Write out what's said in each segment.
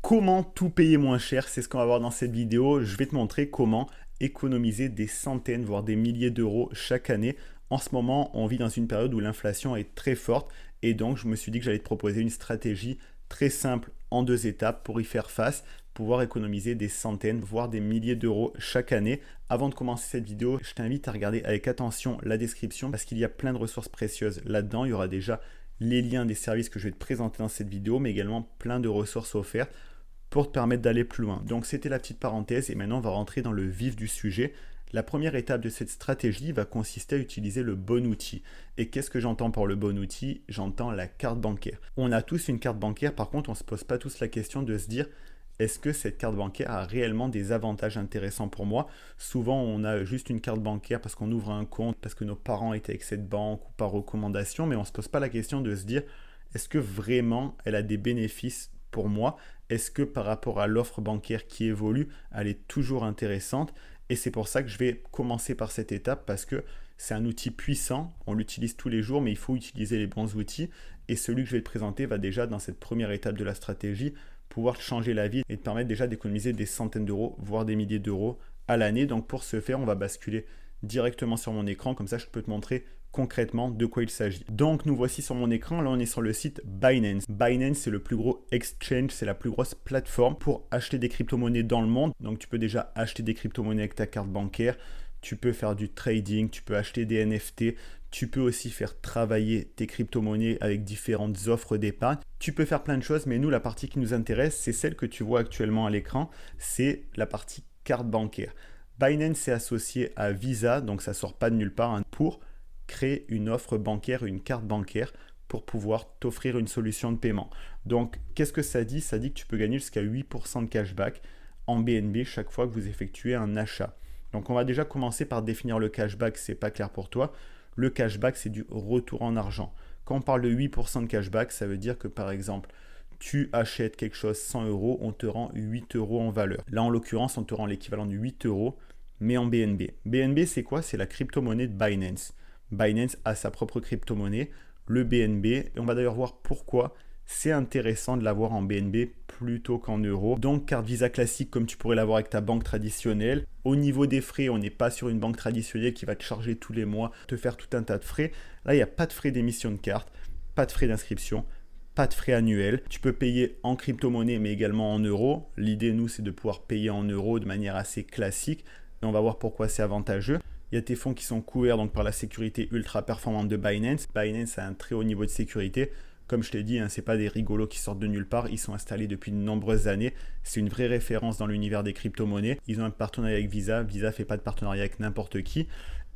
Comment tout payer moins cher? C'est ce qu'on va voir dans cette vidéo. Je vais te montrer comment économiser des centaines, voire des milliers d'euros chaque année. En ce moment, on vit dans une période où l'inflation est très forte et donc je me suis dit que j'allais te proposer une stratégie très simple en 2 étapes pour y faire face, pouvoir économiser des centaines, voire des milliers d'euros chaque année. Avant de commencer cette vidéo, je t'invite à regarder avec attention la description parce qu'il y a plein de ressources précieuses là-dedans. Il y aura déjà les liens des services que je vais te présenter dans cette vidéo, mais également plein de ressources offertes pour te permettre d'aller plus loin. Donc c'était la petite parenthèse et maintenant on va rentrer dans le vif du sujet. La première étape de cette stratégie va consister à utiliser le bon outil. Et qu'est-ce que j'entends par le bon outil? J'entends la carte bancaire. On a tous une carte bancaire, par contre on ne se pose pas tous la question de se dire est-ce que cette carte bancaire a réellement des avantages intéressants pour moi? Souvent on a juste une carte bancaire parce qu'on ouvre un compte, parce que nos parents étaient avec cette banque ou par recommandation, mais on ne se pose pas la question de se dire est-ce que vraiment elle a des bénéfices pour moi? Est-ce que par rapport à l'offre bancaire qui évolue, elle est toujours intéressante? Et c'est pour ça que je vais commencer par cette étape parce que c'est un outil puissant, on l'utilise tous les jours, mais il faut utiliser les bons outils. Et celui que je vais te présenter va déjà, dans cette première étape de la stratégie, pouvoir te changer la vie et te permettre déjà d'économiser des centaines d'euros, voire des milliers d'euros à l'année. Donc pour ce faire, on va basculer directement sur mon écran, comme ça je peux te montrer concrètement de quoi il s'agit. Donc nous voici sur mon écran, là on est sur le site Binance. Binance c'est le plus gros exchange, c'est la plus grosse plateforme pour acheter des crypto-monnaies dans le monde. Donc tu peux déjà acheter des crypto-monnaies avec ta carte bancaire, tu peux faire du trading, tu peux acheter des NFT, tu peux aussi faire travailler tes crypto-monnaies avec différentes offres d'épargne. Tu peux faire plein de choses, mais nous la partie qui nous intéresse, c'est celle que tu vois actuellement à l'écran, c'est la partie carte bancaire. Binance est associé à Visa, donc ça sort pas de nulle part, pour créer une offre bancaire, une carte bancaire pour pouvoir t'offrir une solution de paiement. Donc, qu'est-ce que ça dit? Ça dit que tu peux gagner jusqu'à 8% de cashback en BNB chaque fois que vous effectuez un achat. Donc, on va déjà commencer par définir le cashback, si ce n'est pas clair pour toi. Le cashback, c'est du retour en argent. Quand on parle de 8% de cashback, ça veut dire que par exemple, tu achètes quelque chose 100 euros, on te rend 8 euros en valeur. Là, en l'occurrence, on te rend l'équivalent de 8 euros, mais en BNB. BNB, c'est quoi? C'est la crypto-monnaie de Binance. Binance a sa propre crypto-monnaie, le BNB, et on va d'ailleurs voir pourquoi c'est intéressant de l'avoir en BNB plutôt qu'en euros. Donc carte Visa classique comme tu pourrais l'avoir avec ta banque traditionnelle. Au niveau des frais, on n'est pas sur une banque traditionnelle qui va te charger tous les mois, te faire tout un tas de frais. Là, il n'y a pas de frais d'émission de carte, pas de frais d'inscription, pas de frais annuels. Tu peux payer en crypto-monnaie mais également en euros. L'idée, nous, c'est de pouvoir payer en euros de manière assez classique. Et on va voir pourquoi c'est avantageux. Il y a tes fonds qui sont couverts donc, par la sécurité ultra performante de Binance. Binance a un très haut niveau de sécurité. Comme je t'ai dit, ce n'est pas des rigolos qui sortent de nulle part. Ils sont installés depuis de nombreuses années. C'est une vraie référence dans l'univers des crypto-monnaies. Ils ont un partenariat avec Visa. Visa ne fait pas de partenariat avec n'importe qui.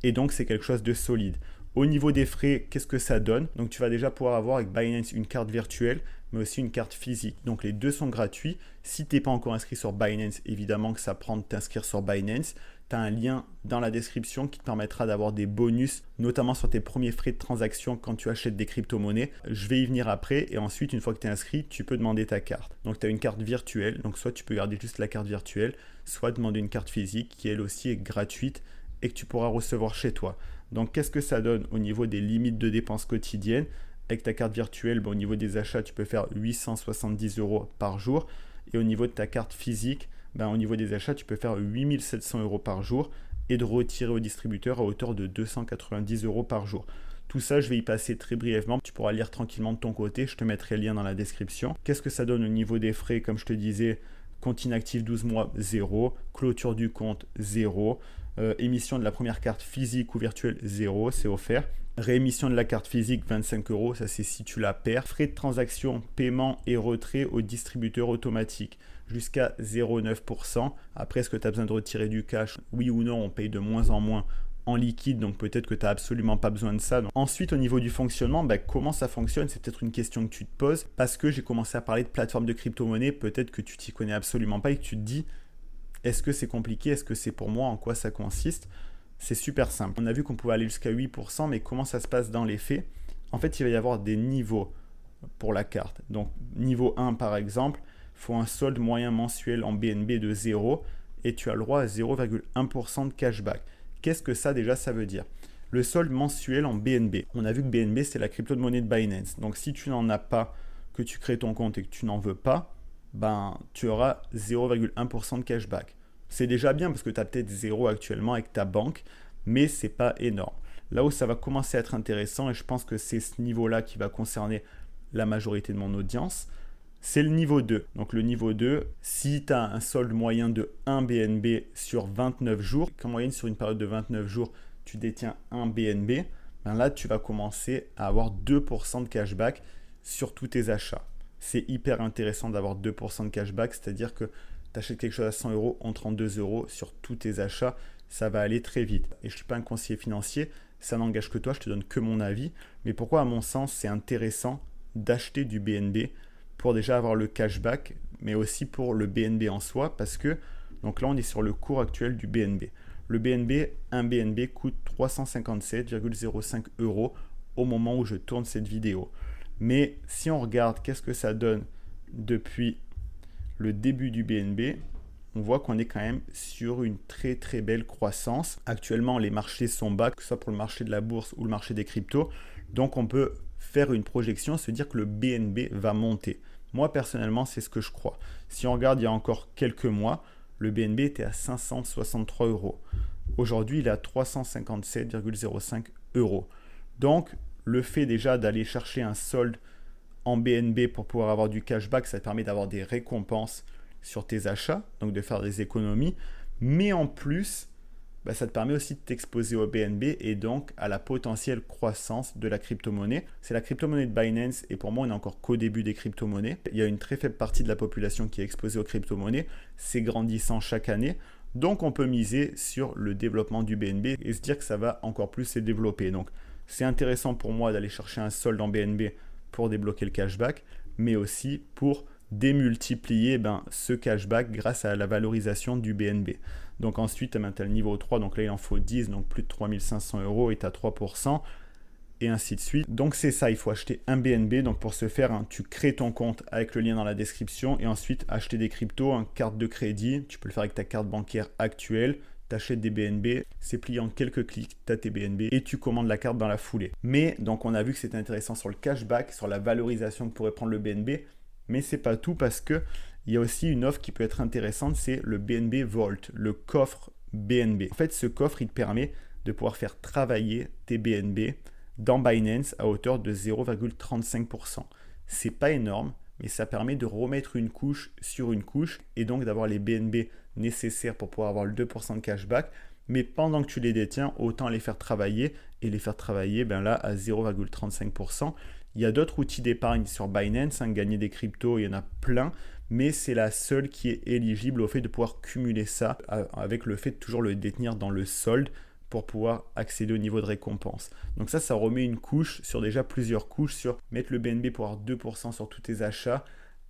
Et donc, c'est quelque chose de solide. Au niveau des frais, qu'est-ce que ça donne? Donc, tu vas déjà pouvoir avoir avec Binance une carte virtuelle, mais aussi une carte physique. Donc, les deux sont gratuits. Si tu n'es pas encore inscrit sur Binance, évidemment que ça prend de t'inscrire sur Binance. Tu as un lien dans la description qui te permettra d'avoir des bonus, notamment sur tes premiers frais de transaction quand tu achètes des crypto-monnaies. Je vais y venir après et ensuite, une fois que tu es inscrit, tu peux demander ta carte. Donc, tu as une carte virtuelle. Donc, soit tu peux garder juste la carte virtuelle, soit demander une carte physique qui, elle aussi, est gratuite et que tu pourras recevoir chez toi. Donc, qu'est-ce que ça donne au niveau des limites de dépenses quotidiennes? Avec ta carte virtuelle, au niveau des achats, tu peux faire 870 euros par jour. Et au niveau de ta carte physique, au niveau des achats, tu peux faire 8700 euros par jour et de retirer au distributeur à hauteur de 290 euros par jour. Tout ça, je vais y passer très brièvement. Tu pourras lire tranquillement de ton côté. Je te mettrai le lien dans la description. Qu'est-ce que ça donne au niveau des frais? Comme je te disais, compte inactif 12 mois, 0. Clôture du compte, 0. Émission de la première carte physique ou virtuelle, 0. C'est offert. Réémission de la carte physique, 25 euros. Ça, c'est si tu la perds. Frais de transaction, paiement et retrait au distributeur automatique jusqu'à 0,9%. Après, est-ce que tu as besoin de retirer du cash? Oui ou non, on paye de moins en moins en liquide, donc peut-être que tu n'as absolument pas besoin de ça. Donc, ensuite, au niveau du fonctionnement, comment ça fonctionne? C'est peut-être une question que tu te poses parce que j'ai commencé à parler de plateforme de crypto-monnaie. Peut-être que tu t'y connais absolument pas et que tu te dis est-ce que c'est compliqué? Est-ce que c'est pour moi? En quoi ça consiste? C'est super simple. On a vu qu'on pouvait aller jusqu'à 8%, mais comment ça se passe dans les faits? En fait, il va y avoir des niveaux pour la carte. Donc, niveau 1, par exemple, il faut un solde moyen mensuel en BNB de 0 et tu as le droit à 0,1% de cashback. Qu'est-ce que ça déjà ça veut dire? Le solde mensuel en BNB. On a vu que BNB c'est la crypto-monnaie de Binance. Donc si tu n'en as pas, que tu crées ton compte et que tu n'en veux pas, ben, tu auras 0,1% de cashback. C'est déjà bien parce que tu as peut-être 0 actuellement avec ta banque, mais c'est pas énorme. Là où ça va commencer à être intéressant, et je pense que c'est ce niveau-là qui va concerner la majorité de mon audience, c'est le niveau 2. Donc le niveau 2, si tu as un solde moyen de 1 BNB sur 29 jours, qu'en moyenne sur une période de 29 jours, tu détiens 1 BNB, ben là tu vas commencer à avoir 2% de cashback sur tous tes achats. C'est hyper intéressant d'avoir 2% de cashback, c'est-à-dire que tu achètes quelque chose à 100 euros, on te rend 2 euros sur tous tes achats, ça va aller très vite. Et je ne suis pas un conseiller financier, ça n'engage que toi, je te donne que mon avis. Mais pourquoi à mon sens c'est intéressant d'acheter du BNB pour déjà avoir le cashback, mais aussi pour le BNB en soi, parce que, donc là on est sur le cours actuel du BNB. Le BNB, un BNB coûte 357,05 euros au moment où je tourne cette vidéo. Mais si on regarde qu'est-ce que ça donne depuis le début du BNB, on voit qu'on est quand même sur une très très belle croissance. Actuellement, les marchés sont bas, que ce soit pour le marché de la bourse ou le marché des cryptos. Donc on peut faire une projection, se dire que le BNB va monter. Moi personnellement, c'est ce que je crois. Si on regarde il y a encore quelques mois, le BNB était à 563 euros. Aujourd'hui, il est à 357,05 euros. Donc, le fait déjà d'aller chercher un solde en BNB pour pouvoir avoir du cashback, ça te permet d'avoir des récompenses sur tes achats, donc de faire des économies. Mais en plus, ça te permet aussi de t'exposer au BNB et donc à la potentielle croissance de la crypto-monnaie. C'est la crypto-monnaie de Binance et pour moi, on n'est encore qu'au début des crypto-monnaies. Il y a une très faible partie de la population qui est exposée aux crypto-monnaies. C'est grandissant chaque année. Donc, on peut miser sur le développement du BNB et se dire que ça va encore plus se développer. Donc, c'est intéressant pour moi d'aller chercher un solde en BNB pour débloquer le cashback, mais aussi pour démultiplier ce cashback grâce à la valorisation du BNB. Donc ensuite, tu as le niveau 3, donc là il en faut 10, donc plus de 3500 euros et tu as 3%, et ainsi de suite. Donc c'est ça, il faut acheter un BNB. Donc pour ce faire, tu crées ton compte avec le lien dans la description, et ensuite acheter des cryptos, une carte de crédit, tu peux le faire avec ta carte bancaire actuelle, tu achètes des BNB, c'est plié en quelques clics, tu as tes BNB et tu commandes la carte dans la foulée. Mais donc on a vu que c'était intéressant sur le cashback, sur la valorisation que pourrait prendre le BNB, mais c'est pas tout parce que il y a aussi une offre qui peut être intéressante, c'est le BNB Vault, le coffre BNB. En fait, ce coffre, il te permet de pouvoir faire travailler tes BNB dans Binance à hauteur de 0,35%. C'est pas énorme, mais ça permet de remettre une couche sur une couche et donc d'avoir les BNB nécessaires pour pouvoir avoir le 2% de cashback. Mais pendant que tu les détiens, autant les faire travailler et les faire travailler là à 0,35%. Il y a d'autres outils d'épargne sur Binance, gagner des cryptos, il y en a plein, mais c'est la seule qui est éligible au fait de pouvoir cumuler ça avec le fait de toujours le détenir dans le solde pour pouvoir accéder au niveau de récompense. Donc ça remet une couche sur déjà plusieurs couches sur mettre le BNB pour avoir 2% sur tous tes achats,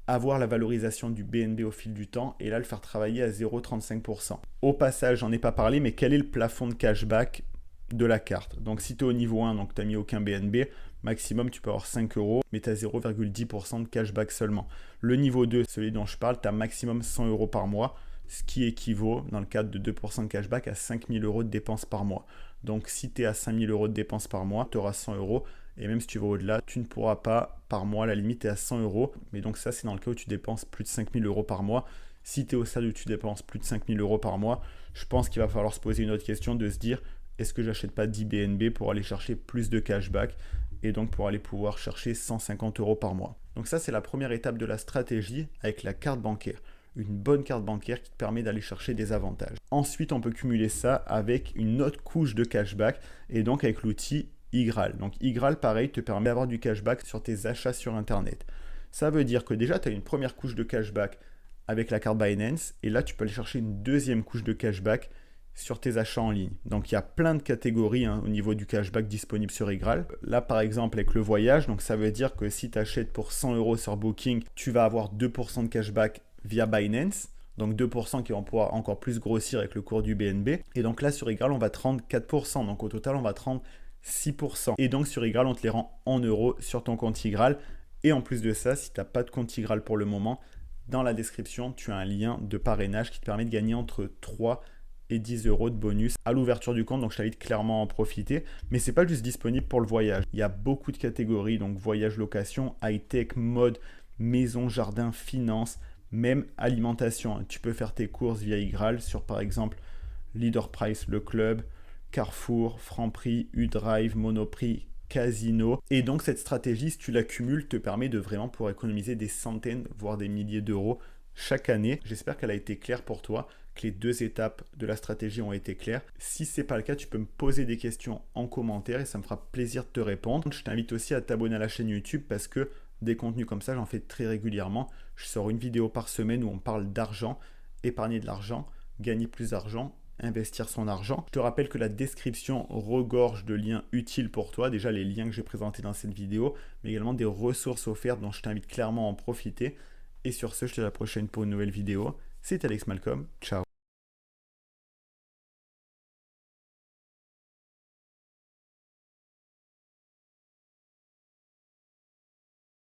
avoir la valorisation du BNB au fil du temps et là le faire travailler à 0,35%. Au passage, j'en ai pas parlé, mais quel est le plafond de cashback de la carte? Donc si tu es au niveau 1, donc tu n'as mis aucun BNB, maximum tu peux avoir 5 euros, mais tu as 0,10% de cashback seulement. Le niveau 2, celui dont je parle, tu as maximum 100 euros par mois, ce qui équivaut, dans le cadre de 2% de cashback, à 5000 euros de dépenses par mois. Donc si tu es à 5000 euros de dépenses par mois, tu auras 100 euros. Et même si tu vas au-delà, tu ne pourras pas par mois, la limite est à 100 euros. Mais donc ça, c'est dans le cas où tu dépenses plus de 5000 euros par mois. Si tu es au stade où tu dépenses plus de 5000 euros par mois, je pense qu'il va falloir se poser une autre question de se dire, est-ce que j'achète pas 10 BNB pour aller chercher plus de cashback et donc pour aller pouvoir chercher 150 euros par mois. Donc ça, c'est la première étape de la stratégie avec la carte bancaire. Une bonne carte bancaire qui te permet d'aller chercher des avantages. Ensuite, on peut cumuler ça avec une autre couche de cashback et donc avec l'outil iGraal. Donc iGraal, pareil, te permet d'avoir du cashback sur tes achats sur Internet. Ça veut dire que déjà, tu as une première couche de cashback avec la carte Binance et là, tu peux aller chercher une deuxième couche de cashback sur tes achats en ligne. Donc il y a plein de catégories au niveau du cashback disponible sur iGraal. Là par exemple avec le voyage, donc ça veut dire que si tu achètes pour 100 euros sur Booking, tu vas avoir 2% de cashback via Binance. Donc 2% qui vont pouvoir encore plus grossir avec le cours du BNB. Et donc là sur iGraal on va te rendre 4%. Donc au total on va te rendre 6%. Et donc sur iGraal on te les rend en euros sur ton compte iGraal. Et en plus de ça, si tu n'as pas de compte iGraal pour le moment, dans la description tu as un lien de parrainage qui te permet de gagner entre 3 et 10 euros de bonus à l'ouverture du compte, donc je t'invite clairement à en profiter. Mais c'est pas juste disponible pour le voyage. Il y a beaucoup de catégories, donc voyage, location, high-tech, mode, maison, jardin, finance, Même alimentation, hein. Tu peux faire tes courses via iGraal sur par exemple Leader Price, le club, Carrefour, Franprix, U-Drive, Monoprix, Casino. Et donc cette stratégie, si tu l'accumules, te permet de vraiment pouvoir économiser des centaines, voire des milliers d'euros chaque année. J'espère qu'elle a été claire pour toi, que les 2 étapes de la stratégie ont été claires. Si ce n'est pas le cas, tu peux me poser des questions en commentaire et ça me fera plaisir de te répondre. Je t'invite aussi à t'abonner à la chaîne YouTube parce que des contenus comme ça, j'en fais très régulièrement. Je sors une vidéo par semaine où on parle d'argent, épargner de l'argent, gagner plus d'argent, investir son argent. Je te rappelle que la description regorge de liens utiles pour toi. Déjà les liens que j'ai présentés dans cette vidéo, mais également des ressources offertes dont je t'invite clairement à en profiter. Et sur ce, je te dis à la prochaine pour une nouvelle vidéo. C'était Alex Malcolm. Ciao.